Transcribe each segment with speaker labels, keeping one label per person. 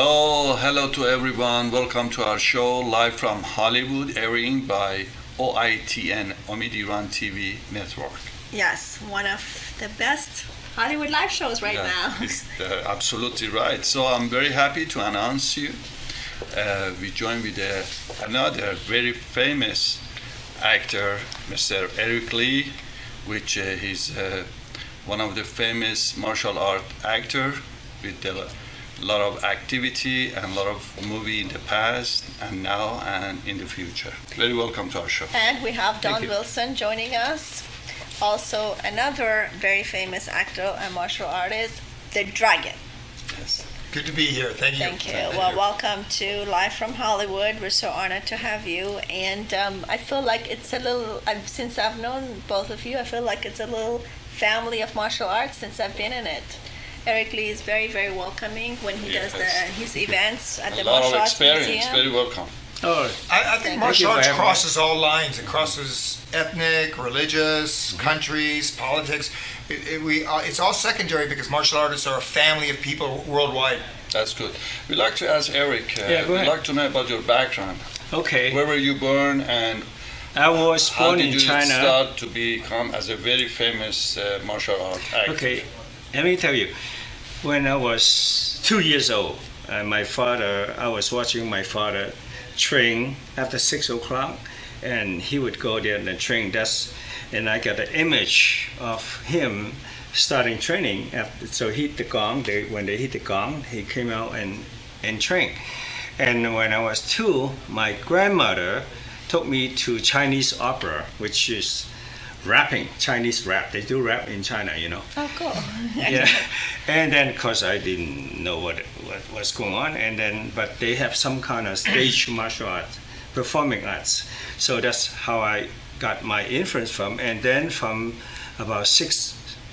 Speaker 1: Well, hello to everyone. Welcome to our show live from Hollywood, airing by OITN, Omid Iran TV Network.
Speaker 2: Yes, one of the best Hollywood live shows right now.
Speaker 1: It's, absolutely right. So I'm very happy to announce you. We join with another very famous actor, Mr. Eric Lee, which he's one of the famous martial art actor with a lot of activity and a lot of movie in the past and now and in the future. Very welcome to our show.
Speaker 2: And we have Don Wilson joining us. Also another very famous actor and martial artist, the Dragon.
Speaker 1: Yes.
Speaker 3: Good to be here. Thank you.
Speaker 2: Thank you. Well, welcome to Live from Hollywood. We're so honored to have you. And I feel like it's a little, since I've known both of you, I feel like it's a little family of martial arts since I've been in it. Eric Lee is very, very welcoming when he does his events at the Martial Arts Museum.
Speaker 1: A lot of experience. Very welcome.
Speaker 3: Oh, I think martial arts crosses all lines. It crosses ethnic, religious, countries, politics. It's all secondary because martial artists are a family of people worldwide.
Speaker 1: That's good. We'd like to ask Eric,
Speaker 4: we'd
Speaker 1: like to know about your background.
Speaker 4: Okay.
Speaker 1: Where were you born and
Speaker 4: I was born in
Speaker 1: China.
Speaker 4: China.
Speaker 1: How did you start to become as a very famous martial art actor?
Speaker 4: Okay, let me tell you. When I was 2 years old, I was watching my father train after 6 o'clock, and he would go there and train. And I got an image of him starting training. So he hit the gong. When they hit the gong, he came out and trained. And when I was 2, my grandmother took me to Chinese opera, which is rapping, Chinese rap. They do rap in China, you know.
Speaker 2: Oh, cool.
Speaker 4: Yeah. And then, of course, I didn't know what was going on. But they have some kind of stage martial arts, performing arts. So that's how I got my influence from. And then from about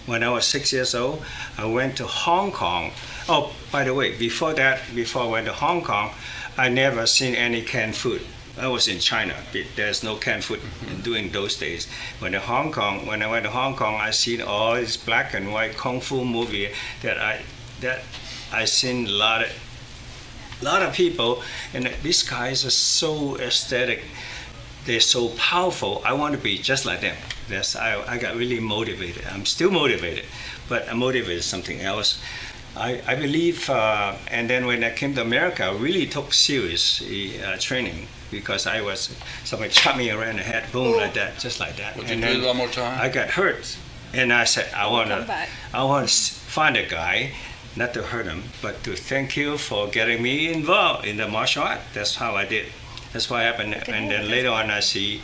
Speaker 4: when I was 6 years old, I went to Hong Kong. Oh, by the way, before I went to Hong Kong, I never seen any canned food. I was in China. There's no canned food during those days. When I went to Hong Kong, I seen all this black and white kung fu movie that I seen a lot of people, and these guys are so aesthetic. They're so powerful. I want to be just like them. I got really motivated. I'm still motivated, but I'm motivated something else. I believe, and then when I came to America, I really took serious training because somebody chopped me around the head, boom, like that, just like that.
Speaker 1: Would you do it one more time?
Speaker 4: I got hurt, and I said, I want to find a guy, not to hurt him, but to thank you for getting me involved in the martial art. That's how I did. That's what happened. And then later on, I see,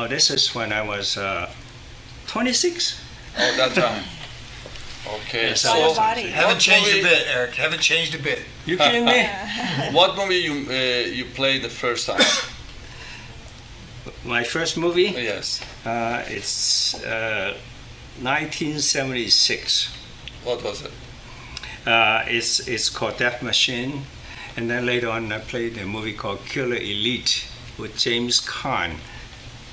Speaker 4: this is when I was 26.
Speaker 1: Oh, that time. Okay,
Speaker 4: Yes,
Speaker 1: so
Speaker 3: Haven't changed a bit, Eric. Haven't changed a bit.
Speaker 4: You kidding me?
Speaker 1: what movie you played the first time?
Speaker 4: My first movie?
Speaker 1: Yes.
Speaker 4: It's 1976.
Speaker 1: What was it?
Speaker 4: It's called Death Machine, and then later on I played a movie called Killer Elite with James Caan.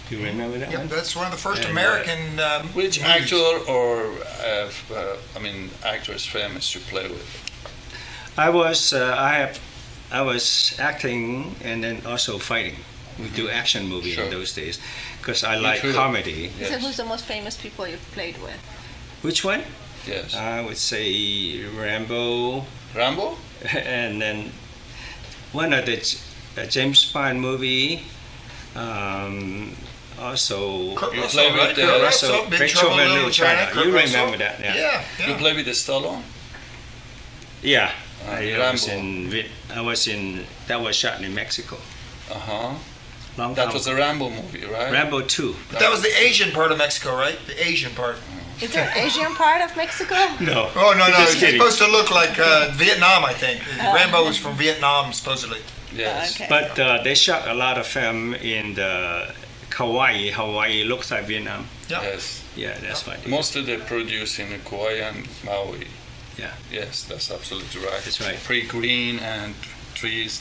Speaker 4: Do you remember that one?
Speaker 3: Yep, that's one of the first American
Speaker 1: Which
Speaker 3: movies.
Speaker 1: actor or actress famous you play with?
Speaker 4: I was acting and then also fighting. We do action movie in those days because I like comedy.
Speaker 1: Yes.
Speaker 2: So who's the most famous people you've played with?
Speaker 4: Which one?
Speaker 1: Yes.
Speaker 4: I would say Rambo.
Speaker 1: Rambo?
Speaker 4: And then one of the James Bond movie. Also,
Speaker 3: Kurt
Speaker 1: You
Speaker 3: Russell,
Speaker 1: play with
Speaker 3: right?
Speaker 1: the-
Speaker 3: Kurt
Speaker 4: Russell,
Speaker 3: Russell, Big
Speaker 4: Big
Speaker 3: Trouble in Little China. Kurt
Speaker 4: You
Speaker 3: Russell.
Speaker 4: remember that? Yeah.
Speaker 1: You play with the Stallone?
Speaker 4: Yeah.
Speaker 1: Rambo.
Speaker 4: That was shot in Mexico.
Speaker 1: Uh-huh.
Speaker 4: Long
Speaker 1: That
Speaker 4: time
Speaker 1: was a Rambo movie, right?
Speaker 4: Rambo 2.
Speaker 3: But that was the Asian part of Mexico, right? The Asian part.
Speaker 2: Is there an Asian part of Mexico?
Speaker 4: No.
Speaker 3: Oh, no.
Speaker 4: Just
Speaker 3: It's
Speaker 4: kidding.
Speaker 3: supposed to look like Vietnam, I think. Rambo was from Vietnam, supposedly.
Speaker 1: Yes.
Speaker 2: Okay.
Speaker 4: But they shot a lot of film in the Hawaii. Hawaii looks like Vietnam.
Speaker 3: Yeah.
Speaker 1: Yes.
Speaker 4: Yeah, that's right.
Speaker 1: Mostly they produce in Kauai and Maui.
Speaker 4: Yeah.
Speaker 1: Yes, that's absolutely right.
Speaker 4: That's right.
Speaker 1: Pretty green and trees,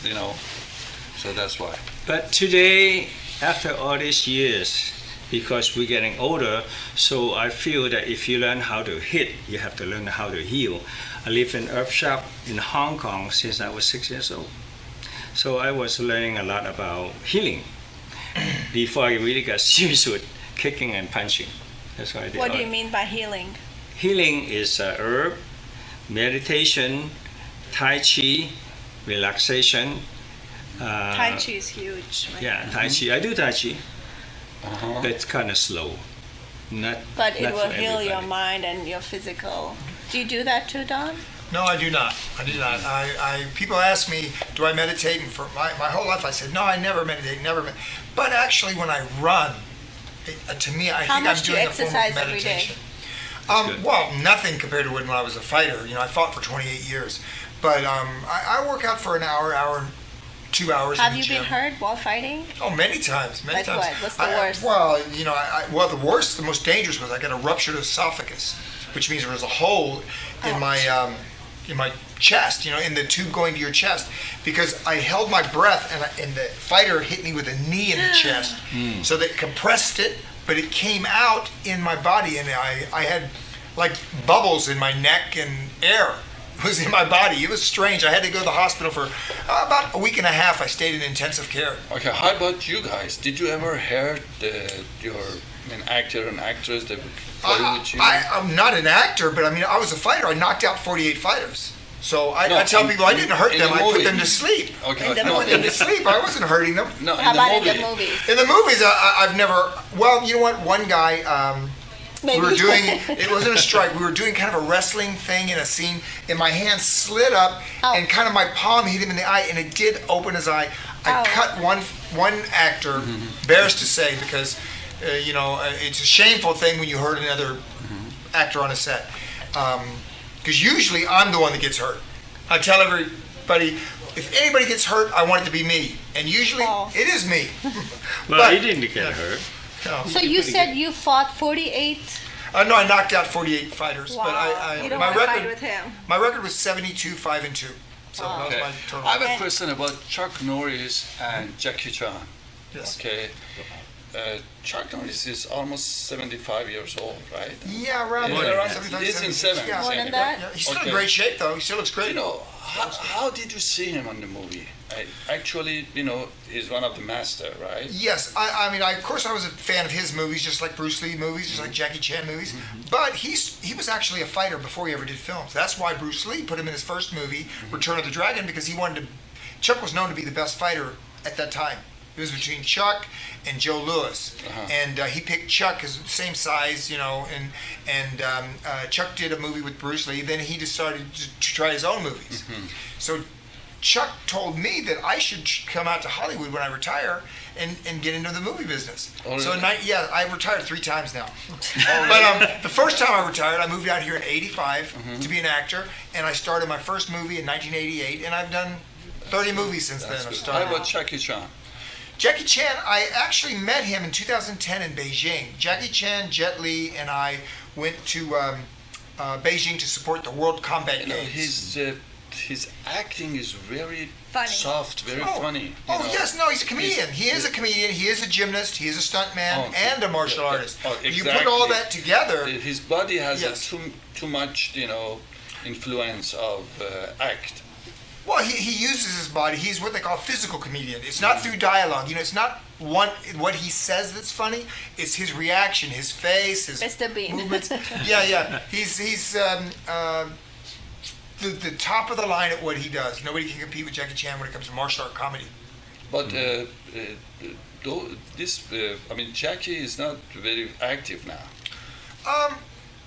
Speaker 1: so that's why.
Speaker 4: But today, after all these years, because we're getting older. So I feel that if you learn how to hit, you have to learn how to heal. I lived in herb shop in Hong Kong since I was 6 years old. So I was learning a lot about healing before I really got serious with kicking and punching. That's what I did.
Speaker 2: What do you mean by healing?
Speaker 4: Healing is herb, meditation, Tai Chi, relaxation.
Speaker 2: Tai Chi is huge. Right
Speaker 4: Yeah,
Speaker 2: now.
Speaker 4: Tai Chi. I do Tai Chi.
Speaker 1: Uh-huh.
Speaker 4: That's kind of slow. Not.
Speaker 2: But it
Speaker 4: not
Speaker 2: will
Speaker 4: for
Speaker 2: heal your
Speaker 4: everybody.
Speaker 2: mind and your physical. Do you do that too, Don?
Speaker 3: No, I do not. I do not. People ask me, do I meditate? And for my whole life, I said, no, I never meditate, But actually, when I run, to me, I
Speaker 2: How
Speaker 3: think
Speaker 2: much
Speaker 3: I'm
Speaker 2: do you
Speaker 3: doing a form
Speaker 2: exercise
Speaker 3: of
Speaker 2: every day?
Speaker 3: meditation.
Speaker 4: good.
Speaker 3: Well, nothing compared to when I was a fighter. I fought for 28 years. But I work out for an hour, 2 hours
Speaker 2: Have
Speaker 3: in the
Speaker 2: you
Speaker 3: gym.
Speaker 2: been hurt while fighting?
Speaker 3: Oh, many times, many
Speaker 2: Like
Speaker 3: times.
Speaker 2: what? What's the worst?
Speaker 3: Well, the worst, the most dangerous was I got a ruptured esophagus, which means there was a hole in my chest, in the tube going to your chest, because I held my breath and the fighter hit me with a knee in the chest, so that compressed it, but it came out in my body, and I had like bubbles in my neck and air was in my body. It was strange. I had to go to the hospital for about a week and a half. I stayed in intensive care.
Speaker 1: Okay, how about you guys? Did you ever hear your actor and actress that play with you?
Speaker 3: I'm not an actor, but I was a fighter. I knocked out 48 fighters. So I
Speaker 1: No,
Speaker 3: tell
Speaker 1: in-
Speaker 3: people I didn't hurt
Speaker 1: in
Speaker 3: them.
Speaker 1: the
Speaker 3: I put
Speaker 1: movie.
Speaker 3: them to sleep.
Speaker 1: Okay,
Speaker 2: In the
Speaker 3: I put them to sleep. I wasn't hurting them.
Speaker 1: No,
Speaker 2: How
Speaker 1: in
Speaker 2: about
Speaker 1: the
Speaker 2: in
Speaker 1: movie.
Speaker 2: the movies?
Speaker 3: In the movies, I've never. Well, you know what? One guy.
Speaker 2: Maybe.
Speaker 3: We were doing, it wasn't a strike, we were doing kind of a wrestling thing in a scene, and my hand slid up, and kind of my palm hit him in the eye, and it did open his eye. I
Speaker 2: Ow.
Speaker 3: cut one actor, embarrassed to say, because, it's a shameful thing when you hurt another actor on a set. Because usually I'm the one that gets hurt. I tell everybody, if anybody gets hurt, I want it to be me. And usually
Speaker 2: Oh.
Speaker 3: it is me.
Speaker 4: Well,
Speaker 3: But-
Speaker 4: he didn't get hurt.
Speaker 3: No.
Speaker 2: So you said you fought 48?
Speaker 3: No, I knocked out 48 fighters,
Speaker 2: Wow.
Speaker 3: but I
Speaker 2: You don't
Speaker 3: my
Speaker 2: want to fight
Speaker 3: record
Speaker 2: with him.
Speaker 3: my record was 72-5-2. So that was
Speaker 1: Okay.
Speaker 3: my total.
Speaker 1: I have a
Speaker 2: And-
Speaker 1: question about Chuck Norris and Jackie Chan.
Speaker 3: Yes.
Speaker 1: Okay. Chuck Norris is almost 75 years old, right?
Speaker 3: Yeah, around
Speaker 1: Yeah,
Speaker 3: there.
Speaker 1: around-
Speaker 3: 75,
Speaker 1: he's in 70s.
Speaker 3: Yeah.
Speaker 2: More than
Speaker 1: anyway.
Speaker 2: that?
Speaker 3: Yeah, he's still
Speaker 1: Okay.
Speaker 3: in great shape, though. He still looks great.
Speaker 1: How did you see him on the movie? Actually, he's one of the master, right?
Speaker 3: Yes, of course I was a fan of his movies, just like Bruce Lee movies, just like Jackie Chan movies. But he was actually a fighter before he ever did films. That's why Bruce Lee put him in his first movie, Return of the Dragon, because he wanted to. Chuck was known to be the best fighter at that time. It was between Chuck and Joe Louis, and he picked Chuck as the same size, and Chuck did a movie with Bruce Lee. Then he decided to try his own movies. So Chuck told me that I should come out to Hollywood when I retire and get into the movie business.
Speaker 1: Oh,
Speaker 3: So
Speaker 1: really?
Speaker 3: I retired 3 times now. But the first time I retired, I moved out here in '85 to be an actor, and I started my first movie in 1988, and I've done 30 movies since then.
Speaker 1: That's
Speaker 3: I've
Speaker 1: good. How
Speaker 3: started.
Speaker 1: about Jackie Chan?
Speaker 3: Jackie Chan, I actually met him in 2010 in Beijing. Jackie Chan, Jet Li, and I went to Beijing to support the World Combat Games.
Speaker 1: His acting is very
Speaker 2: Funny.
Speaker 1: soft, very funny.
Speaker 3: Yes, no, he's a comedian. He is a comedian. He is a gymnast. He is a stuntman and a martial artist. You put all that together.
Speaker 1: His body has
Speaker 3: Yes.
Speaker 1: too much, influence of act.
Speaker 3: Well, he uses his body. He's what they call a physical comedian. It's not through dialogue. It's not what he says that's funny. It's his reaction, his face, his
Speaker 2: Mr. Bean.
Speaker 3: movements. Yeah. He's the top of the line at what he does. Nobody can compete with Jackie Chan when it comes to martial art comedy.
Speaker 1: But Jackie is not very active now.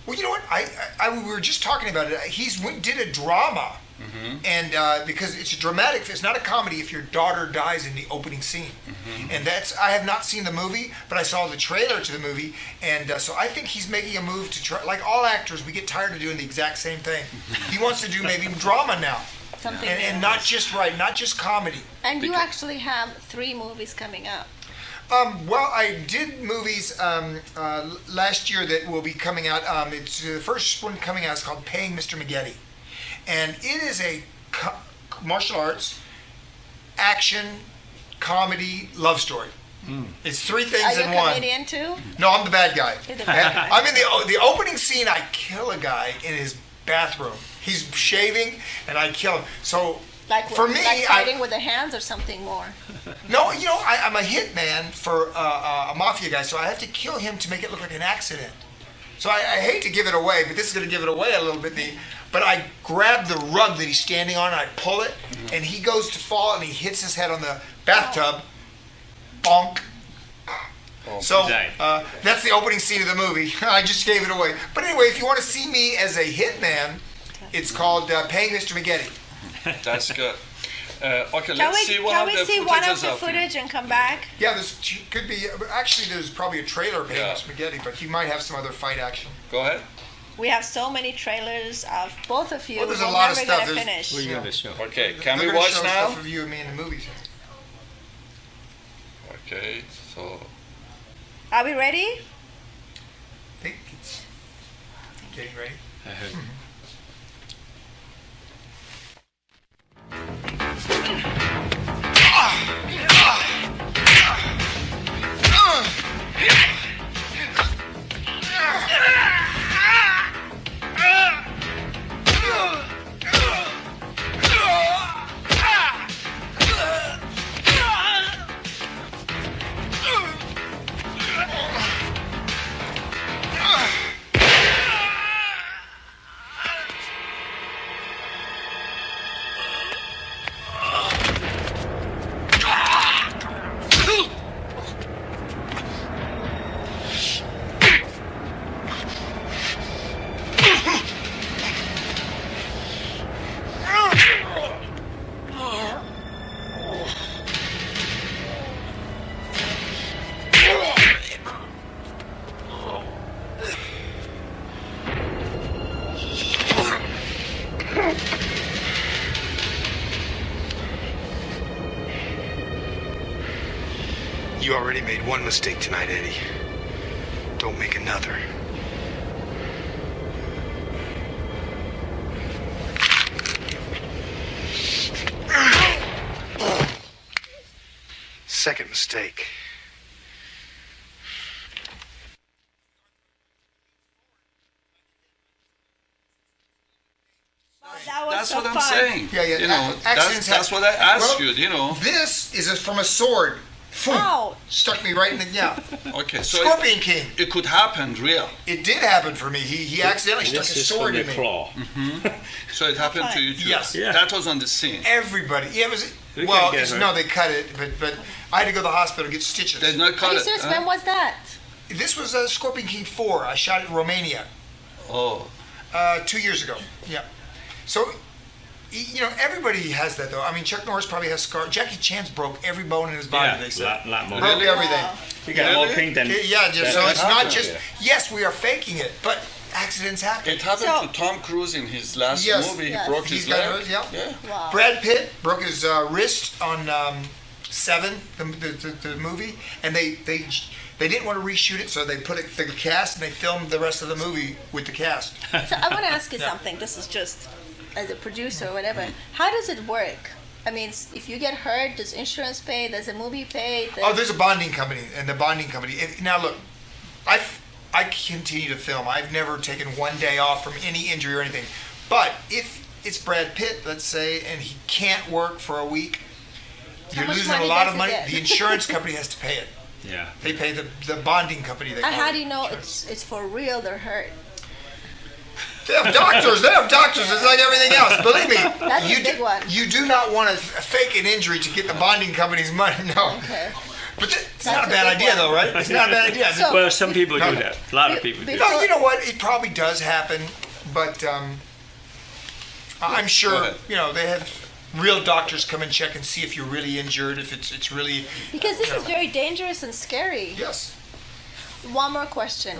Speaker 3: Well, you know what? We were just talking about it. Did a drama, and because it's a dramatic, it's not a comedy. If your daughter dies in the opening scene, and I have not seen the movie, but I saw the trailer to the movie, and so I think he's making a move to try. Like all actors, we get tired of doing the exact same thing. He wants to do maybe drama now,
Speaker 2: Something
Speaker 3: and
Speaker 2: new.
Speaker 3: not just comedy.
Speaker 2: And you actually have 3 movies coming up.
Speaker 3: Well, I did movies last year that will be coming out. It's the first one coming out is called Paying Mr. Maggette. And it is a martial arts, action, comedy, love story. It's three
Speaker 2: Are
Speaker 3: things
Speaker 2: you
Speaker 3: in
Speaker 2: a
Speaker 3: one.
Speaker 2: comedian too?
Speaker 3: No, I'm the bad guy.
Speaker 2: You're the bad guy.
Speaker 3: I'm in the opening scene. I kill a guy in his bathroom. He's shaving, and I kill him. So
Speaker 2: Like
Speaker 3: for me,
Speaker 2: like fighting with the hands or something more.
Speaker 3: no, I'm a hitman for a mafia guy, so I have to kill him to make it look like an accident. So I hate to give it away, but this is going to give it away a little bit. But I grab the rug that he's standing on, and I pull it, and he goes to fall, and he hits his head on the bathtub. Bonk. So that's the opening scene of the movie. I just gave it away. But anyway, if you want to see me as a hitman, it's called Paying Mr. McGetty.
Speaker 1: That's good. Okay, let's see one
Speaker 2: Can
Speaker 1: of
Speaker 2: we
Speaker 1: the
Speaker 2: see one of
Speaker 1: footages
Speaker 2: the
Speaker 1: of
Speaker 2: footage and come back?
Speaker 3: Yeah, this could be. Actually, there's probably a trailer of Paying
Speaker 1: Yeah.
Speaker 3: Mr. McGetty, but he might have some other fight action.
Speaker 1: Go ahead.
Speaker 2: We have so many trailers of both of you.
Speaker 3: Well, there's a
Speaker 2: we're
Speaker 3: lot of
Speaker 2: never
Speaker 3: stuff.
Speaker 2: gonna
Speaker 3: There's-
Speaker 2: finish.
Speaker 4: We're gonna show.
Speaker 1: Okay, can
Speaker 3: They're
Speaker 1: we
Speaker 3: gonna
Speaker 1: watch
Speaker 3: show
Speaker 1: now?
Speaker 3: stuff of you and me in the movies.
Speaker 1: Okay, so
Speaker 2: Are we ready?
Speaker 3: I think it's getting ready.
Speaker 4: I heard.
Speaker 5: You already made one mistake tonight, Eddie. Don't make another. Second mistake.
Speaker 2: That was
Speaker 1: that's
Speaker 2: so
Speaker 1: what I'm
Speaker 2: fun.
Speaker 1: saying.
Speaker 3: Yeah, yeah,
Speaker 1: You know,
Speaker 3: accidents
Speaker 1: that's
Speaker 3: happen.
Speaker 1: what I asked
Speaker 3: Well,
Speaker 1: you. You know.
Speaker 3: This is from a sword. Phoom.
Speaker 2: Ouch.
Speaker 3: Stuck me right in the
Speaker 1: Okay, so
Speaker 3: Scorpion King.
Speaker 1: it could happen, real.
Speaker 3: It did happen for me. He accidentally stuck
Speaker 4: This
Speaker 3: a
Speaker 4: is
Speaker 3: sword
Speaker 4: from the
Speaker 3: in me.
Speaker 4: claw.
Speaker 1: So it happened to you too.
Speaker 3: Yes.
Speaker 4: Yeah.
Speaker 1: That was on the scene.
Speaker 3: Everybody. Yeah, it was.
Speaker 4: We
Speaker 3: Well,
Speaker 4: can get
Speaker 3: it's,
Speaker 4: her.
Speaker 3: no, they cut it, but I had to go to the hospital and get stitches.
Speaker 1: They did not
Speaker 2: Are
Speaker 1: cut
Speaker 2: you
Speaker 1: it.
Speaker 2: serious?
Speaker 1: huh?
Speaker 2: When was that?
Speaker 3: This was Scorpion King 4. I shot it in Romania
Speaker 1: Oh,
Speaker 3: 2 years ago. Yeah. So, everybody has that though. I mean, Chuck Norris probably has scars. Jackie Chan's broke every bone in his body.
Speaker 4: Yeah,
Speaker 3: They said
Speaker 4: lot more.
Speaker 3: broke
Speaker 1: Really?
Speaker 3: everything.
Speaker 4: We got more
Speaker 1: Really?
Speaker 4: pink than.
Speaker 3: Yeah, just, so
Speaker 4: that
Speaker 3: it's not
Speaker 1: happened.
Speaker 3: just. Yes, we are faking it, but accidents happen.
Speaker 1: it happened
Speaker 2: So-
Speaker 1: to Tom Cruise in his last
Speaker 3: Yes.
Speaker 1: movie.
Speaker 2: Yes.
Speaker 1: He broke
Speaker 3: He's
Speaker 1: his
Speaker 3: got
Speaker 1: leg.
Speaker 3: hers, yeah.
Speaker 2: Wow.
Speaker 3: Brad Pitt broke his wrist on Seven, the movie, and they didn't want to reshoot it, so they put it the cast and they filmed the rest of the movie with the cast.
Speaker 2: So I want to ask you
Speaker 3: Yeah.
Speaker 2: something. This is just as a producer or whatever. How does it work? I mean, if you get hurt, does insurance pay? Does the movie pay?
Speaker 3: Oh, there's a bonding company, and the bonding company. Now look, I continue to film. I've never taken one day off from any injury or anything. But if it's Brad Pitt, let's say, and he can't work for a week,
Speaker 2: How
Speaker 3: you're
Speaker 2: much
Speaker 3: losing a
Speaker 2: money
Speaker 3: lot
Speaker 2: does
Speaker 3: of
Speaker 2: he
Speaker 3: money.
Speaker 2: get?
Speaker 3: The insurance company has to pay it.
Speaker 4: Yeah.
Speaker 3: They pay the bonding company. They
Speaker 2: And
Speaker 3: call
Speaker 2: how
Speaker 3: it.
Speaker 2: do you know it's for real? They're hurt.
Speaker 3: They have doctors. They have doctors. It's like everything else. Believe me,
Speaker 2: That's a
Speaker 3: you
Speaker 2: big one.
Speaker 3: You do not want to fake an injury to get the bonding company's money. No.
Speaker 2: Okay.
Speaker 3: But it's
Speaker 2: That's
Speaker 3: not a
Speaker 2: a
Speaker 3: bad
Speaker 2: big
Speaker 3: idea,
Speaker 2: one.
Speaker 3: though, right? It's not a bad idea.
Speaker 2: So-
Speaker 4: Well, some people
Speaker 3: No.
Speaker 4: do that. A lot of people do.
Speaker 2: Before-
Speaker 3: No, you know what? It probably does happen, but I'm
Speaker 1: Go
Speaker 3: sure
Speaker 1: ahead.
Speaker 3: they have real doctors come and check and see if you're really injured, if it's really.
Speaker 2: Because this
Speaker 3: you know.
Speaker 2: is very dangerous and scary.
Speaker 3: Yes.
Speaker 2: One more question.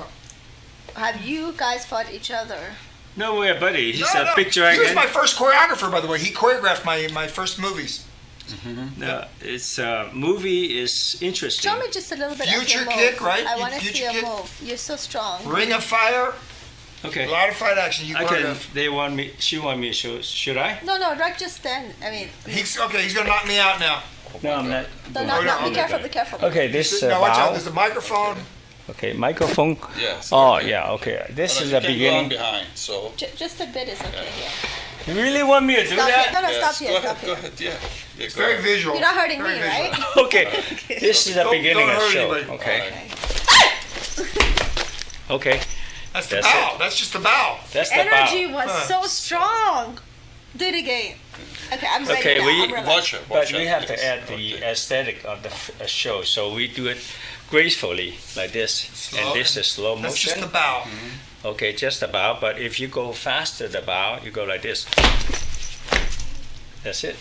Speaker 2: Have you guys fought each other?
Speaker 4: No way, buddy. He's
Speaker 3: No,
Speaker 4: a
Speaker 3: no.
Speaker 4: big dragon.
Speaker 3: He was my first choreographer, by the way. He choreographed my first movies.
Speaker 4: No, it's movie is interesting.
Speaker 2: Show me just a little bit
Speaker 3: Future
Speaker 2: of your
Speaker 3: kick,
Speaker 2: move.
Speaker 3: right?
Speaker 2: I want to
Speaker 3: Future
Speaker 2: see a
Speaker 3: kick.
Speaker 2: move. You're so strong.
Speaker 3: Ring of Fire,
Speaker 4: Okay.
Speaker 3: a lot of fight action. You
Speaker 4: I can.
Speaker 3: choreographed.
Speaker 4: They want me. She want me. Should I?
Speaker 2: No, Rick, just stand. I mean,
Speaker 3: He's gonna knock me out now.
Speaker 4: No, I'm not.
Speaker 2: No,
Speaker 3: no,
Speaker 2: be
Speaker 3: no.
Speaker 2: careful, be careful.
Speaker 4: Okay, this
Speaker 3: Now watch out.
Speaker 4: bow.
Speaker 3: There's a microphone.
Speaker 4: Okay, microphone.
Speaker 1: Yes.
Speaker 4: Oh,
Speaker 1: okay.
Speaker 4: yeah, okay. This
Speaker 1: But
Speaker 4: is
Speaker 1: you
Speaker 4: the
Speaker 1: can go on
Speaker 4: beginning.
Speaker 1: behind. So.
Speaker 2: Just a bit is okay here.
Speaker 4: You really want me to do
Speaker 2: Stop
Speaker 4: that?
Speaker 2: here. No,
Speaker 1: Yes,
Speaker 2: stop here,
Speaker 1: go
Speaker 2: stop
Speaker 1: ahead. Go
Speaker 2: here.
Speaker 1: ahead. Yeah.
Speaker 3: It's
Speaker 1: go
Speaker 3: very
Speaker 1: ahead.
Speaker 3: visual.
Speaker 2: You're not hurting
Speaker 3: Very
Speaker 2: me,
Speaker 3: visual.
Speaker 2: right?
Speaker 4: Okay, this is the
Speaker 3: Don't-
Speaker 4: beginning
Speaker 3: don't
Speaker 4: of
Speaker 3: hurt
Speaker 4: show.
Speaker 3: anybody.
Speaker 4: Okay,
Speaker 1: Alright.
Speaker 4: okay.
Speaker 3: That's the
Speaker 4: That's
Speaker 3: bow.
Speaker 4: it.
Speaker 3: That's just the bow.
Speaker 4: That's the
Speaker 2: Energy
Speaker 4: bow.
Speaker 2: was so strong. Do it again. Okay, I'm ready
Speaker 4: Okay,
Speaker 2: now.
Speaker 4: we-
Speaker 2: I'm relaxed.
Speaker 1: Watch it.
Speaker 4: But
Speaker 1: Watch
Speaker 4: we
Speaker 1: it,
Speaker 4: have to
Speaker 1: yes.
Speaker 4: add the
Speaker 1: Okay.
Speaker 4: aesthetic of the show, so we do it gracefully like this,
Speaker 3: Slow,
Speaker 4: and this is slow
Speaker 3: That's just
Speaker 4: motion.
Speaker 3: the bow.
Speaker 4: Okay, just the bow. But if you go faster, the bow, you go like this. That's it.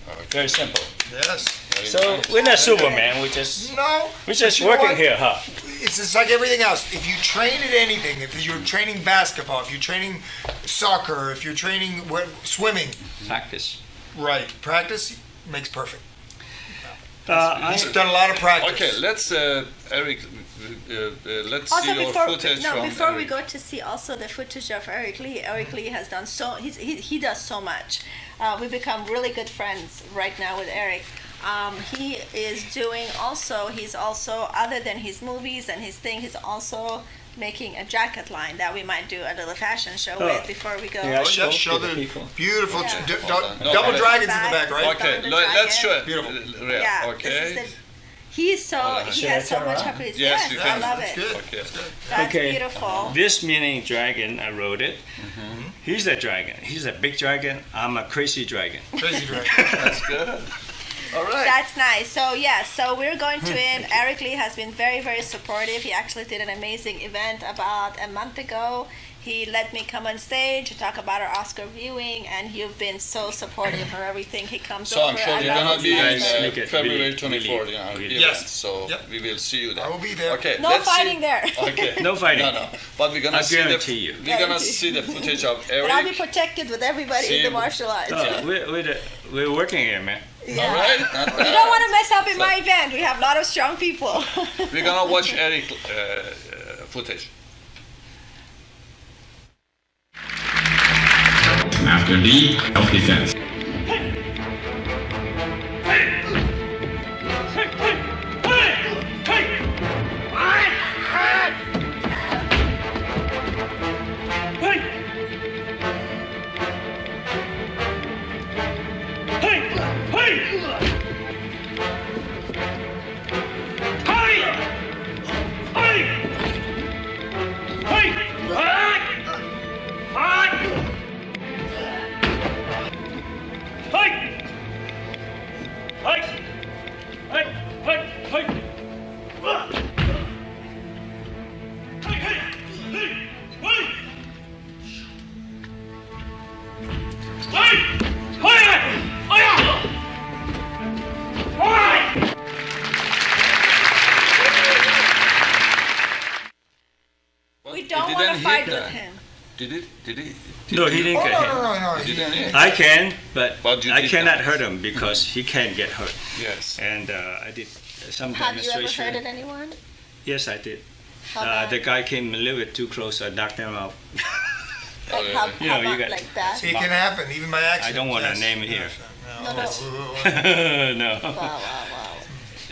Speaker 1: Okay.
Speaker 4: Very simple.
Speaker 3: Yes.
Speaker 1: Very
Speaker 4: So
Speaker 1: nice.
Speaker 4: we're not Superman. We're just
Speaker 3: No.
Speaker 4: just
Speaker 3: you know
Speaker 4: working
Speaker 3: what?
Speaker 4: here, huh?
Speaker 3: It's just like everything else. If you train at anything, if you're training basketball, if you're training soccer, if you're training swimming,
Speaker 4: Practice.
Speaker 3: right? Practice makes perfect.
Speaker 4: I,
Speaker 3: He's done a lot of practice.
Speaker 1: Okay, let's Eric. Let's
Speaker 2: Also,
Speaker 1: see your
Speaker 2: before
Speaker 1: footage from
Speaker 2: before we
Speaker 1: Eric.
Speaker 2: go to see also the footage of Eric Lee. Eric Lee has done he does so much. We become really good friends right now with Eric. He is doing also. He's also, other than his movies and his thing, he's also making a jacket line that we might do a little fashion show
Speaker 4: Oh.
Speaker 2: with before we go.
Speaker 4: Yeah,
Speaker 3: Oh,
Speaker 4: show
Speaker 3: yes, show
Speaker 4: to the
Speaker 3: the
Speaker 4: people.
Speaker 3: beautiful
Speaker 2: Yeah.
Speaker 1: Hold on. No,
Speaker 3: double
Speaker 1: but-
Speaker 3: dragons in the back, right?
Speaker 1: Okay,
Speaker 2: the
Speaker 1: let's show it.
Speaker 3: Beautiful.
Speaker 2: Yeah.
Speaker 1: Okay.
Speaker 2: This is he is so
Speaker 1: Hold on.
Speaker 2: he
Speaker 4: Should
Speaker 2: has
Speaker 4: I
Speaker 2: so
Speaker 4: turn
Speaker 2: much
Speaker 4: around?
Speaker 2: happiness.
Speaker 1: Yes,
Speaker 2: Yes,
Speaker 1: you
Speaker 2: I
Speaker 1: can.
Speaker 2: love
Speaker 3: That's
Speaker 2: it.
Speaker 3: good.
Speaker 1: Okay.
Speaker 3: That's good.
Speaker 2: That's
Speaker 4: Okay.
Speaker 2: beautiful.
Speaker 4: This meaning dragon, I wrote it. He's a dragon. He's a big dragon. I'm a crazy dragon.
Speaker 3: Crazy dragon.
Speaker 1: That's good. All right.
Speaker 2: That's nice. So yes, so we're going to end. Eric Lee has been very, very supportive. He actually did an amazing event about a month ago. He let me come on stage to talk about our Oscar viewing, and you've been so supportive of everything. He comes
Speaker 1: So
Speaker 2: over.
Speaker 1: I'm sure
Speaker 2: I
Speaker 1: you're
Speaker 2: love
Speaker 1: gonna
Speaker 2: his
Speaker 1: be in
Speaker 4: Guys,
Speaker 2: nice-
Speaker 4: make it
Speaker 1: February
Speaker 4: really,
Speaker 1: 24th,
Speaker 4: really,
Speaker 1: you know,
Speaker 4: really
Speaker 1: event.
Speaker 3: Yes.
Speaker 1: So
Speaker 3: Yep.
Speaker 1: we will see you there.
Speaker 3: I will be there.
Speaker 1: Okay.
Speaker 2: No
Speaker 1: let's see-
Speaker 2: fighting there.
Speaker 1: Okay.
Speaker 4: No fighting.
Speaker 1: No. But we're gonna
Speaker 4: I
Speaker 1: see
Speaker 4: guarantee you.
Speaker 1: We're gonna see the footage of
Speaker 2: But I'll be
Speaker 1: Eric.
Speaker 2: protected with everybody in the
Speaker 1: See-
Speaker 2: martial arts.
Speaker 4: Oh, we're working here, man.
Speaker 2: Yeah.
Speaker 1: All right. Not
Speaker 2: You
Speaker 1: bad.
Speaker 2: don't want to mess up in my event. We have a lot of strong people.
Speaker 1: We're gonna watch Eric footage.
Speaker 6: Master Lee, self-defense.
Speaker 2: We don't
Speaker 1: He
Speaker 2: want to
Speaker 1: didn't
Speaker 2: fight
Speaker 1: hit
Speaker 2: with
Speaker 1: that.
Speaker 2: him.
Speaker 1: Did it? Did he?
Speaker 4: No, he didn't
Speaker 3: Oh,
Speaker 4: get
Speaker 3: no,
Speaker 4: hit.
Speaker 3: no, no, no.
Speaker 1: He didn't hit.
Speaker 4: I can, but
Speaker 1: But you
Speaker 4: I
Speaker 1: did
Speaker 4: cannot
Speaker 1: that.
Speaker 4: hurt him because he can't get hurt.
Speaker 1: Yes.
Speaker 4: And I did some
Speaker 2: Have you ever
Speaker 4: demonstration.
Speaker 2: hurted anyone?
Speaker 4: Yes, I did.
Speaker 2: How bad?
Speaker 4: The guy came a little bit too close. I knocked him out.
Speaker 2: Like how,
Speaker 1: You
Speaker 4: know,
Speaker 2: how
Speaker 4: you
Speaker 2: about
Speaker 4: got-
Speaker 2: like that?
Speaker 3: It can happen, even by accident.
Speaker 4: I don't wanna
Speaker 3: yes.
Speaker 4: name it here.
Speaker 3: No,
Speaker 2: No,
Speaker 4: no.
Speaker 2: Wow, wow, wow.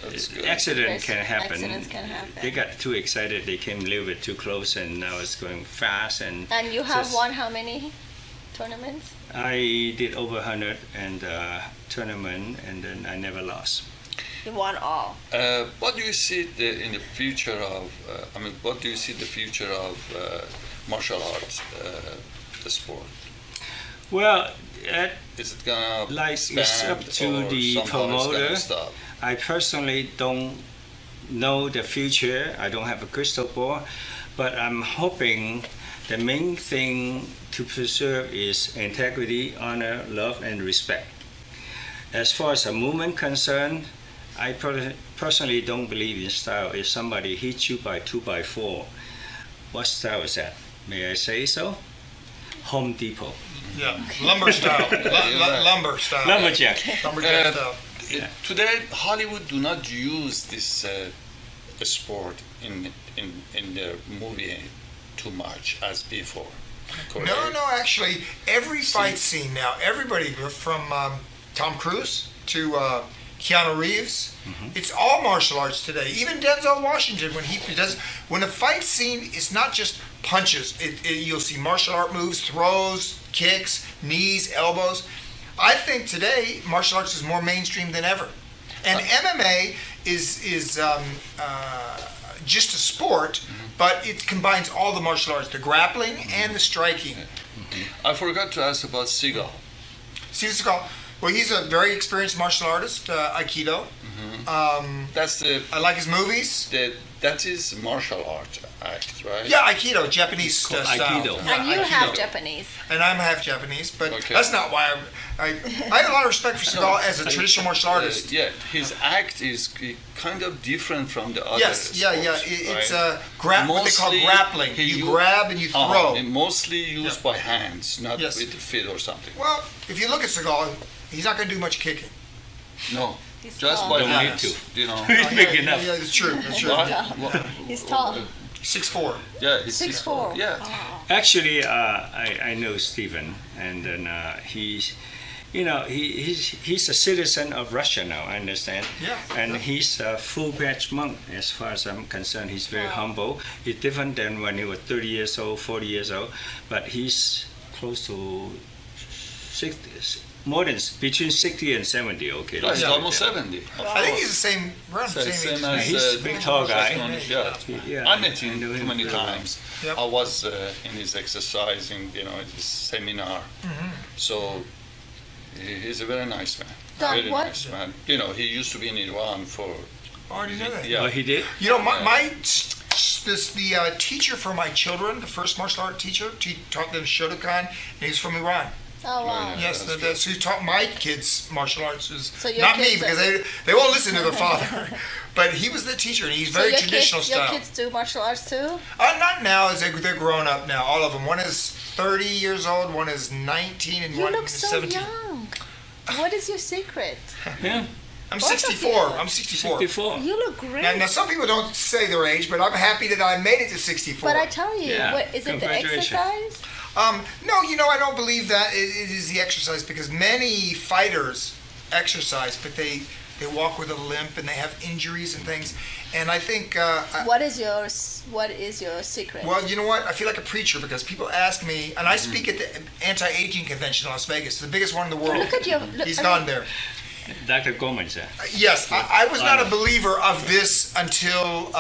Speaker 1: That's good.
Speaker 4: Accident can happen.
Speaker 2: Accidents can happen.
Speaker 4: They got too excited. They came a little bit too close, and I was going fast. And
Speaker 2: And you have
Speaker 4: just-
Speaker 2: won how many tournaments?
Speaker 4: I did over 100 and tournament, and then I never lost.
Speaker 2: You won all.
Speaker 1: What do you see in the future of? What do you see the future of martial arts, the sport?
Speaker 4: Well,
Speaker 1: Is it gonna
Speaker 4: Like, it's
Speaker 1: expand
Speaker 4: up to
Speaker 1: or
Speaker 4: the
Speaker 1: somehow it's
Speaker 4: promoter.
Speaker 1: gonna stop?
Speaker 4: I personally don't know the future. I don't have a crystal ball, but I'm hoping the main thing to preserve is integrity, honor, love, and respect. As far as a movement concerned, I personally don't believe in style. If somebody hits you by 2x4, what style is that? May I say so? Home Depot.
Speaker 3: Yeah, lumber style. Lumber style.
Speaker 4: Lumberjack.
Speaker 3: Lumberjack
Speaker 1: Uh,
Speaker 3: style.
Speaker 1: Today, Hollywood do not use this sport in their movie too much as before. Correct?
Speaker 3: No, actually, every fight scene now, everybody from Tom Cruise to Keanu Reeves. It's all martial arts today. Even Denzel Washington, when a fight scene, it's not just punches. You'll see martial art moves, throws, kicks, knees, elbows. I think today martial arts is more mainstream than ever, and MMA is just a sport, but it combines all the martial arts, the grappling and the striking.
Speaker 1: I forgot to ask about Seagal.
Speaker 3: Steven Seagal, well, he's a very experienced martial artist, Aikido.
Speaker 1: That's
Speaker 3: I like his movies.
Speaker 1: that is martial art act, right?
Speaker 3: Yeah, Aikido, Japanese style.
Speaker 4: Aikido.
Speaker 3: Yeah,
Speaker 2: And you
Speaker 3: Aikido.
Speaker 2: have Japanese.
Speaker 3: And I'm half Japanese, but
Speaker 1: Okay.
Speaker 3: that's not why I have a lot of respect for Seagal as a traditional martial artist.
Speaker 1: Yeah, his act is kind of different from the other
Speaker 3: Yes, yeah.
Speaker 1: sports,
Speaker 3: It's
Speaker 1: right?
Speaker 3: what they call
Speaker 1: Mostly
Speaker 3: grappling.
Speaker 1: he
Speaker 3: You
Speaker 1: u-
Speaker 3: grab and you throw.
Speaker 1: and mostly used by hands, not
Speaker 3: Yes.
Speaker 1: with the feet or something.
Speaker 3: Well, if you look at Seagal, he's not going to do much kicking.
Speaker 1: No,
Speaker 2: He's
Speaker 1: just
Speaker 2: tall.
Speaker 1: by
Speaker 4: Don't
Speaker 1: hands.
Speaker 4: need
Speaker 1: You know.
Speaker 4: He's big
Speaker 3: yeah,
Speaker 4: enough.
Speaker 3: Yeah, that's true. That's true.
Speaker 1: What?
Speaker 2: He's tall.
Speaker 3: 6'4".
Speaker 1: Yeah, he's
Speaker 2: 6'4".
Speaker 1: Yeah.
Speaker 4: Actually, I know Stephen, and then he's a citizen of Russia now. I understand.
Speaker 3: Yeah.
Speaker 4: And he's a full-fledged monk, as far as I'm concerned. He's very humble. He's different than when he was 30 years old, 40 years old, but he's close to 60, between 60 and 70. Okay.
Speaker 1: No, he's
Speaker 3: Yeah.
Speaker 1: almost 70.
Speaker 3: I think he's the same, around the same age.
Speaker 1: as,
Speaker 4: He's a big tall guy.
Speaker 1: Yeah.
Speaker 4: Yeah,
Speaker 1: I met
Speaker 4: I
Speaker 1: him
Speaker 4: know
Speaker 1: too
Speaker 4: him
Speaker 1: many
Speaker 4: very well.
Speaker 1: times.
Speaker 3: Yep.
Speaker 1: I was in his exercising, his seminar. So he's a very nice man.
Speaker 2: Don,
Speaker 1: Very
Speaker 2: what-
Speaker 1: nice man. He used to be in Iran for.
Speaker 3: Oh, I didn't know that.
Speaker 1: Yeah.
Speaker 4: Oh, he did?
Speaker 3: You know, the teacher for my children, the first martial art teacher, taught them Shotokan, and he's from Iran.
Speaker 2: Oh, wow.
Speaker 1: yeah.
Speaker 3: Yes,
Speaker 1: that's
Speaker 3: that's who taught my kids martial arts.
Speaker 2: So your
Speaker 3: Not me,
Speaker 2: kids
Speaker 3: because
Speaker 2: are-
Speaker 3: they won't listen to their father. But he was the teacher, and he's very
Speaker 2: so
Speaker 3: traditional
Speaker 2: your
Speaker 3: style.
Speaker 2: kids do martial arts too?
Speaker 3: Not now, as they're grown up now. All of them. One is 30 years old, one is 19, and
Speaker 2: You
Speaker 3: one
Speaker 2: look
Speaker 3: is
Speaker 2: so
Speaker 3: 17.
Speaker 2: young. What is your secret?
Speaker 4: Yeah.
Speaker 3: I'm
Speaker 2: Both of
Speaker 3: 64.
Speaker 2: you.
Speaker 3: I'm 64.
Speaker 4: 64.
Speaker 2: You look great.
Speaker 3: Now, some people don't say their age, but I'm happy that I made it to 64.
Speaker 2: But I tell you,
Speaker 4: Yeah.
Speaker 2: what is it? The
Speaker 4: Congratulations.
Speaker 2: exercise?
Speaker 3: No, I don't believe that it is the exercise, because many fighters exercise, but they walk with a limp and they have injuries and things. And I think,
Speaker 2: What is your secret?
Speaker 3: well, you know what? I feel like a preacher, because people ask me, and I speak at the anti-aging convention in Las Vegas, the biggest one in the world.
Speaker 2: Look at you.
Speaker 3: He's gone there.
Speaker 4: Dr. Gomez,
Speaker 3: Yes, I was not a believer of this until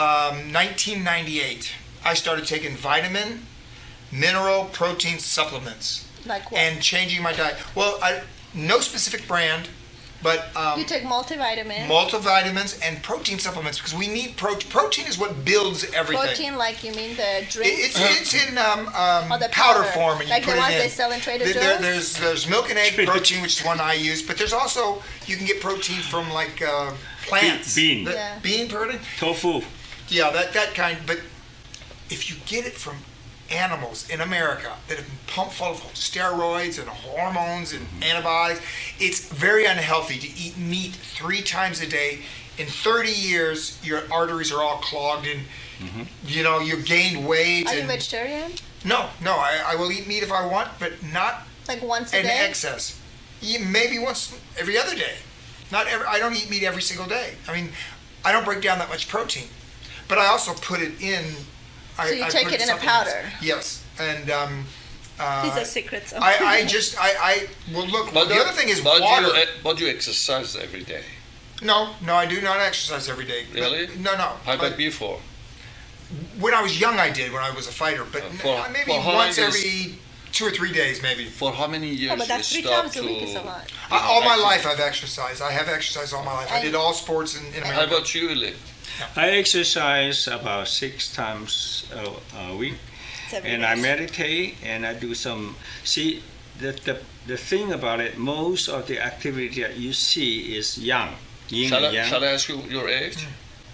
Speaker 3: 1998. I started taking vitamin, mineral, protein supplements
Speaker 2: Like what?
Speaker 3: and changing my diet. Well, no specific brand, but
Speaker 2: you take multivitamin.
Speaker 3: multivitamins and protein supplements, because we need protein is what builds everything.
Speaker 2: Protein, like you mean the drink?
Speaker 3: It's in
Speaker 2: Or the
Speaker 3: powder
Speaker 2: powder.
Speaker 3: form, and you
Speaker 2: Like
Speaker 3: put
Speaker 2: the
Speaker 3: it
Speaker 2: ones
Speaker 3: in.
Speaker 2: they sell in Trader Joe's?
Speaker 3: There's milk and egg protein, which is the one I use, but there's also, you can get protein from like plants.
Speaker 4: Bean.
Speaker 2: Yeah.
Speaker 3: Bean protein.
Speaker 4: tofu.
Speaker 3: Yeah, that kind. But if you get it from animals in America that have been pumped full of steroids and hormones and antibiotics, it's very unhealthy to eat meat 3 times a day. In 30 years, your arteries are all clogged, and you gain weight.
Speaker 2: Are you
Speaker 3: and
Speaker 2: vegetarian?
Speaker 3: No, I will eat meat if I want, but not
Speaker 2: Like once a
Speaker 3: in
Speaker 2: day?
Speaker 3: excess. Maybe once every other day. I don't eat meat every single day. I mean, I don't break down that much protein, but I also put it in.
Speaker 2: So you
Speaker 3: I
Speaker 2: take
Speaker 3: put
Speaker 2: it in a
Speaker 3: supplements.
Speaker 2: powder?
Speaker 3: Yes, and
Speaker 2: These are secrets. Of
Speaker 3: well, look.
Speaker 1: But
Speaker 3: the other thing is
Speaker 1: but
Speaker 3: water.
Speaker 1: But you exercise every day.
Speaker 3: No, I do not exercise every day.
Speaker 1: Really?
Speaker 3: No.
Speaker 1: How about before?
Speaker 3: When I was young, I did when I was a fighter, but maybe
Speaker 1: for how
Speaker 3: once
Speaker 1: long
Speaker 3: every 2 or 3 days, maybe.
Speaker 1: For how many years
Speaker 2: Oh, but that's
Speaker 1: you
Speaker 2: 3
Speaker 1: stopped
Speaker 2: times a week is a lot.
Speaker 3: All my
Speaker 1: active?
Speaker 3: life, I've exercised. I have exercised all my life. I did all sports in
Speaker 1: How
Speaker 3: America.
Speaker 1: about you, Lee?
Speaker 4: I exercise about 6 times a week, and I meditate, and I do some. See, the thing about it, most of the activity that you see is young, yin and yang.
Speaker 1: Shall I ask you your age?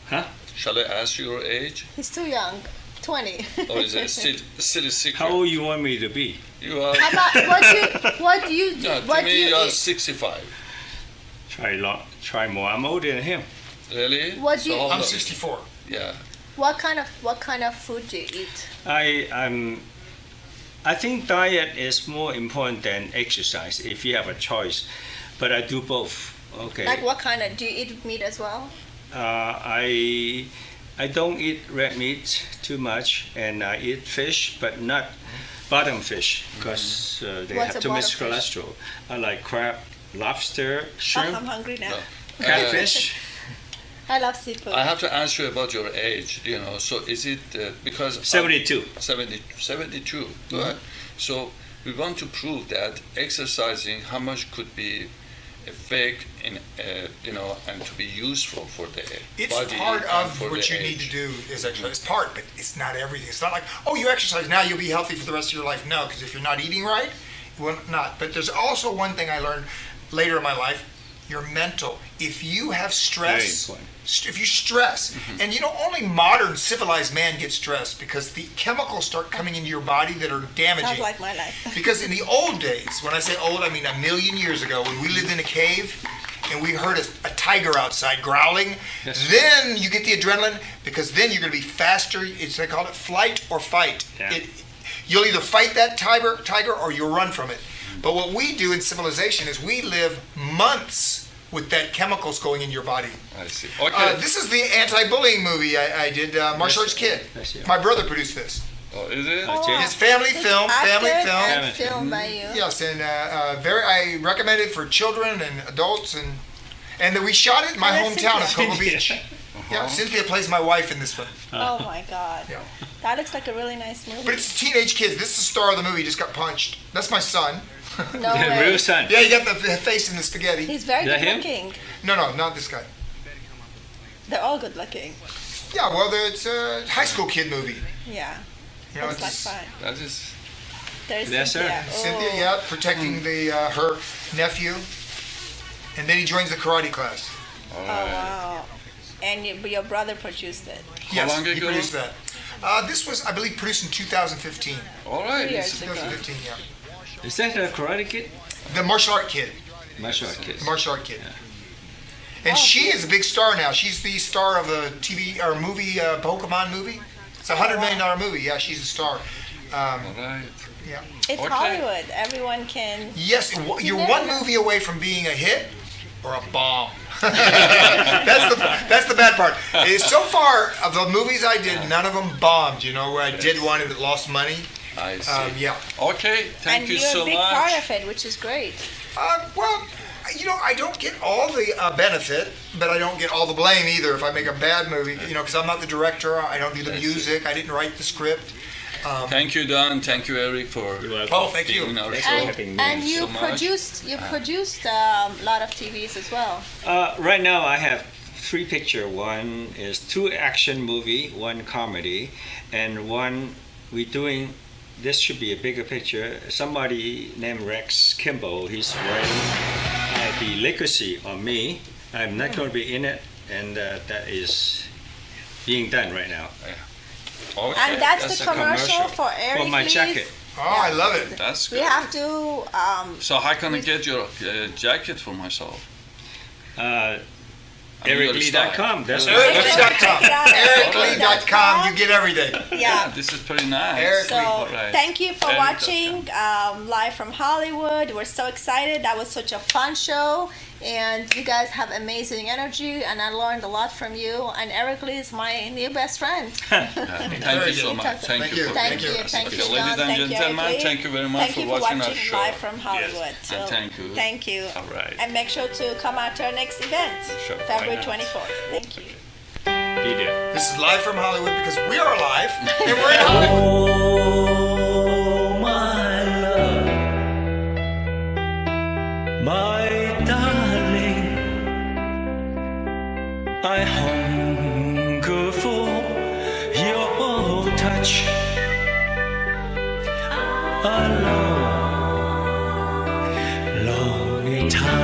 Speaker 4: Huh?
Speaker 1: Shall I ask you your age?
Speaker 2: He's too young. 20.
Speaker 1: Or is it still a secret?
Speaker 4: How old you want me to be?
Speaker 1: You are.
Speaker 2: How about what do you do?
Speaker 1: No, to
Speaker 2: what do
Speaker 1: me,
Speaker 2: you
Speaker 1: you are
Speaker 2: eat?
Speaker 1: 65.
Speaker 4: Try more. I'm older than him.
Speaker 1: Really?
Speaker 2: What do you-
Speaker 1: hold
Speaker 3: I'm
Speaker 1: on.
Speaker 3: 64.
Speaker 1: Yeah.
Speaker 2: What kind of food do you eat?
Speaker 4: I think diet is more important than exercise if you have a choice, but I do both. Okay.
Speaker 2: Like what kind of? Do you eat meat as well?
Speaker 4: I don't eat red meat too much, and I eat fish, but not bottom fish because they
Speaker 2: What's
Speaker 4: have
Speaker 2: a
Speaker 4: too much
Speaker 2: bottom fish?
Speaker 4: cholesterol. I like crab, lobster,
Speaker 2: Oh,
Speaker 4: shrimp,
Speaker 2: I'm hungry now.
Speaker 4: catfish.
Speaker 2: I love seafood.
Speaker 1: I have to ask you about your age, so is it because
Speaker 4: 72.
Speaker 1: 72, good. So we want to prove that exercising, how much could be fake in, and to be useful for the
Speaker 3: It's
Speaker 1: body
Speaker 3: part
Speaker 1: and
Speaker 3: of
Speaker 1: for
Speaker 3: what
Speaker 1: the
Speaker 3: you need to
Speaker 1: age.
Speaker 3: do is exercise. It's part, but it's not everything. It's not like, oh, you exercise, now you'll be healthy for the rest of your life. No, because if you're not eating right, you will not. But there's also one thing I learned later in my life, your mental. If you have stress,
Speaker 4: Very important.
Speaker 3: if you stress, and only modern civilized man gets stressed because the chemicals start coming into your body that are damaging.
Speaker 2: Sounds like my life.
Speaker 3: Because in the old days, when I say old, I mean a million years ago, when we lived in a cave and we heard a tiger outside growling, then you get the adrenaline because then you're going to be faster. They call it flight or fight.
Speaker 4: Yeah.
Speaker 3: You'll either fight that tiger or you'll run from it. But what we do in civilization is we live months with that chemicals going in your body.
Speaker 1: I see. Okay.
Speaker 3: This is the anti-bullying movie I did, Martial Arts Kid.
Speaker 4: Yes, yeah.
Speaker 3: My brother produced this.
Speaker 1: Oh, is it?
Speaker 3: It's family film, family
Speaker 2: Acted
Speaker 3: film.
Speaker 2: and filmed by you.
Speaker 3: Yes, and I recommend it for children and adults, and then we shot it in my
Speaker 2: And it's
Speaker 3: hometown of
Speaker 2: Cynthia.
Speaker 3: Cocoa Beach. Yeah, Cynthia plays my wife in this one.
Speaker 2: Oh my God.
Speaker 3: Yeah.
Speaker 2: That looks like a really nice movie.
Speaker 3: But it's teenage kids. This is the star of the movie. He just got punched. That's my son.
Speaker 2: No
Speaker 4: The
Speaker 2: way.
Speaker 4: real son.
Speaker 3: Yeah, he got the face in the spaghetti.
Speaker 2: He's very
Speaker 4: Is that
Speaker 2: good
Speaker 4: him?
Speaker 2: looking.
Speaker 3: No, not this guy.
Speaker 2: They're all good looking.
Speaker 3: Yeah, well, it's a high school kid movie.
Speaker 2: Yeah.
Speaker 3: You know,
Speaker 2: Looks like
Speaker 3: it's
Speaker 2: fun.
Speaker 1: That is.
Speaker 2: There's
Speaker 4: Yes, sir.
Speaker 2: Cynthia.
Speaker 3: Cynthia,
Speaker 2: Oh.
Speaker 3: yeah, protecting her nephew, and then he joins the karate class.
Speaker 2: Oh wow. And your brother produced it.
Speaker 3: Yes,
Speaker 1: long
Speaker 3: he
Speaker 1: ago?
Speaker 3: produced that. This was, I believe, produced in 2015.
Speaker 1: All right.
Speaker 2: 2 years
Speaker 1: This is-
Speaker 2: ago.
Speaker 3: 2015, yeah.
Speaker 4: Is that a Karate Kid?
Speaker 3: The martial art kid.
Speaker 4: Martial Art Kid.
Speaker 3: The martial art kid. And she is a big star now. She's the star of a TV or movie, Pokemon movie. It's a $100 million movie. Yeah, she's a star.
Speaker 1: All right.
Speaker 3: Yeah.
Speaker 2: It's
Speaker 1: Okay.
Speaker 2: Hollywood. Everyone can.
Speaker 3: Yes, you're
Speaker 2: never
Speaker 3: one
Speaker 2: know.
Speaker 3: movie away from being a hit or a bomb. that's the bad part. So far, of the movies I did, none of them bombed. Where I did one and it lost money.
Speaker 1: I see.
Speaker 3: Yeah.
Speaker 1: Okay. Thank
Speaker 2: and
Speaker 1: you
Speaker 2: you're
Speaker 1: so
Speaker 2: a big
Speaker 1: much.
Speaker 2: part of it, which is great.
Speaker 3: Well, I don't get all the benefit, but I don't get all the blame either if I make a bad movie, because I'm not the director, I don't do the music, I didn't write the script.
Speaker 1: Thank you, Don. Thank you, Eric, for
Speaker 3: Oh, thank you.
Speaker 1: being our
Speaker 4: Thanks
Speaker 1: show.
Speaker 4: for having me.
Speaker 2: And you
Speaker 1: so much.
Speaker 2: produced a lot of TVs as well.
Speaker 4: Right now, I have 3 pictures. One is 2 action movie, 1 comedy, and 1 we're doing. This should be a bigger picture. Somebody named Rex Kimball. He's writing the legacy on me. I'm not going to be in it, and that is being done right now.
Speaker 1: Okay,
Speaker 2: And that's the
Speaker 1: a
Speaker 2: commercial for Eric
Speaker 4: For my
Speaker 2: Lee's-
Speaker 4: jacket.
Speaker 3: Oh, I love it.
Speaker 1: That's
Speaker 2: We
Speaker 1: good.
Speaker 2: have to.
Speaker 1: So how can I get your jacket for myself?
Speaker 4: EricLee.com. That's
Speaker 1: Yeah.
Speaker 4: right.
Speaker 3: EricLee.com. EricLee.com, you get everything.
Speaker 2: Yeah.
Speaker 1: This is pretty nice.
Speaker 3: Eric
Speaker 2: So
Speaker 1: Alright.
Speaker 2: thank you for
Speaker 1: Eric.com.
Speaker 2: watching Live from Hollywood. We're so excited. That was such a fun show. And you guys have amazing energy, and I learned a lot from you. And Eric Lee is my new best friend.
Speaker 1: Thank you so much. Thank you. for
Speaker 2: Thank
Speaker 1: being
Speaker 2: you,
Speaker 1: with us.
Speaker 2: thank you,
Speaker 1: Okay,
Speaker 2: Don.
Speaker 1: ladies and
Speaker 2: Thank you,
Speaker 1: gentlemen,
Speaker 2: Eric Lee.
Speaker 1: thank you very much
Speaker 2: Thank
Speaker 1: for
Speaker 2: you
Speaker 1: watching our show.
Speaker 2: Live from Hollywood.
Speaker 1: Yes, and thank you.
Speaker 2: Thank you.
Speaker 1: All right.
Speaker 2: And make sure to come out to our next event,
Speaker 1: Sure, why
Speaker 2: February
Speaker 1: not?
Speaker 2: 24th. Thank you.
Speaker 4: Be there.
Speaker 3: This is Live from Hollywood because we are alive and we're in Hollywood.
Speaker 7: Oh, my love, my darling, I hunger for your touch. A long, long time.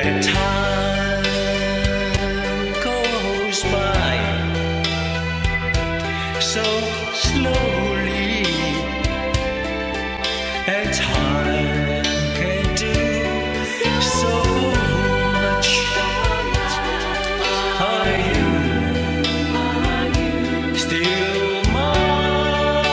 Speaker 7: And time goes by so slowly, and time can do so much. Are you still mine?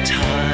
Speaker 7: time